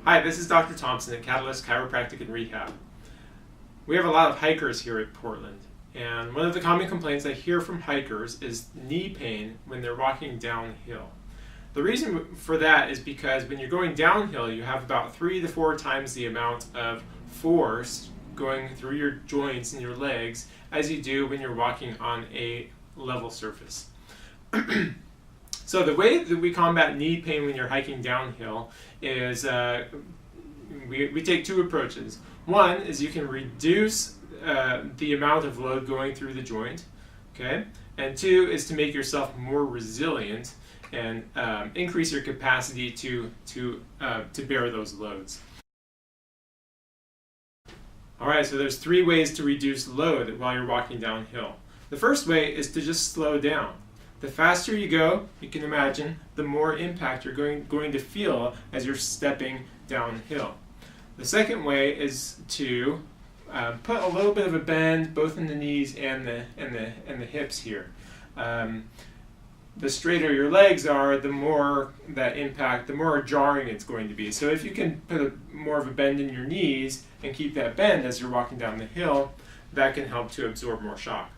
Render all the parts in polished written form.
Hi, this is Dr. Thompson at Catalyst Chiropractic and Rehab. We have a lot of hikers here at Portland, and one of the common complaints I hear from hikers is knee pain when they're walking downhill. The reason for that is because when you're going downhill, you have about 3 to 4 times the amount of force going through your joints and your legs as you do when you're walking on a level surface. So the way that we combat knee pain when you're hiking downhill is we take 2 approaches. One is you can reduce the amount of load going through the joint, okay? And 2 is to make yourself more resilient and increase your capacity to bear those loads. All right, so there's 3 ways to reduce load while you're walking downhill. The first way is to just slow down. The faster you go, you can imagine, the more impact you're going to feel as you're stepping downhill. The second way is to put a little bit of a bend both in the knees and the hips here. The straighter your legs are, the more that impact, the more jarring it's going to be. So if you can put more of a bend in your knees and keep that bend as you're walking down the hill, that can help to absorb more shock.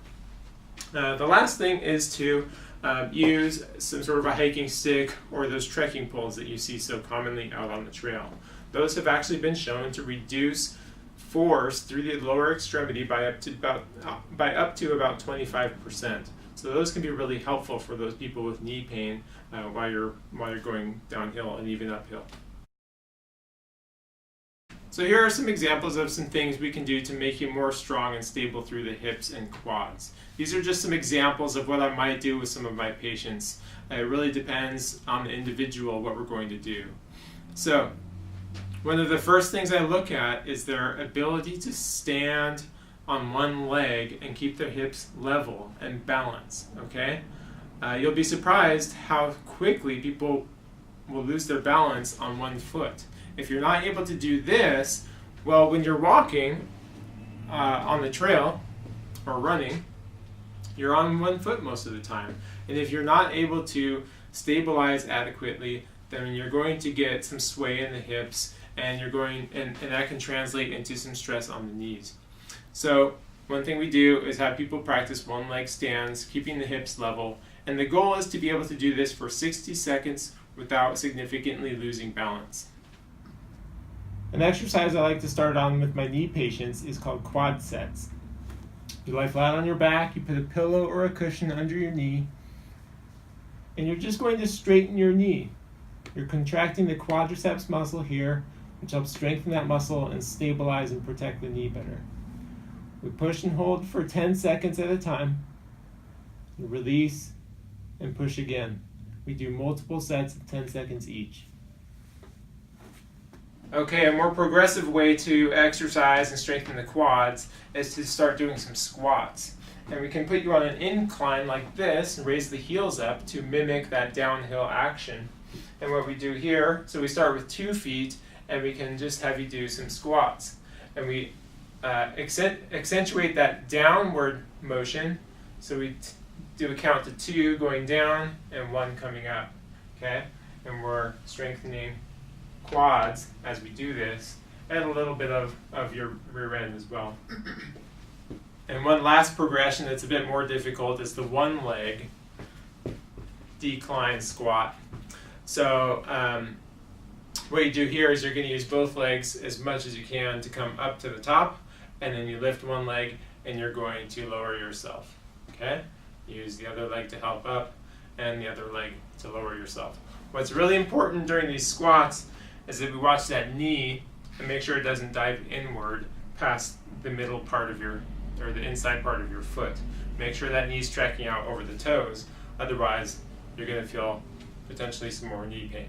The last thing is to use some sort of a hiking stick or those trekking poles that you see so commonly out on the trail. Those have actually been shown to reduce force through the lower extremity by up to about 25%. So those can be really helpful for those people with knee pain while you're going downhill and even uphill. So here are some examples of some things we can do to make you more strong and stable through the hips and quads. These are just some examples of what I might do with some of my patients. It really depends on the individual what we're going to do. So one of the first things I look at is their ability to stand on one leg and keep their hips level and balanced, okay? You'll be surprised how quickly people will lose their balance on one foot. If you're not able to do this, well, when you're walking on the trail or running, you're on one foot most of the time. And if you're not able to stabilize adequately, then you're going to get some sway in the hips, and and that can translate into some stress on the knees. So one thing we do is have people practice one leg stands, keeping the hips level, and the goal is to be able to do this for 60 seconds without significantly losing balance. An exercise I like to start on with my knee patients is called quad sets. You lie flat on your back, you put a pillow or a cushion under your knee, and you're just going to straighten your knee. You're contracting the quadriceps muscle here, which helps strengthen that muscle and stabilize and protect the knee better. We push and hold for 10 seconds at a time. You release and push again. We do multiple sets of 10 seconds each. Okay, a more progressive way to exercise and strengthen the quads is to start doing some squats. And we can put you on an incline like this and raise the heels up to mimic that downhill action. And what we do here, so we start with 2 feet and we can just have you do some squats. And we accentuate that downward motion. So we do a count to 2 going down and 1 coming up. Okay? And we're strengthening quads as we do this, and a little bit of your rear end as well. And one last progression that's a bit more difficult is the one leg decline squat. So what you do here is you're going to use both legs as much as you can to come up to the top, and then you lift one leg and you're going to lower yourself. Okay? Use the other leg to help up and the other leg to lower yourself. What's really important during these squats is that we watch that knee and make sure it doesn't dive inward past the middle part of or the inside part of your foot. Make sure that knee's tracking out over the toes, otherwise you're going to feel potentially some more knee pain.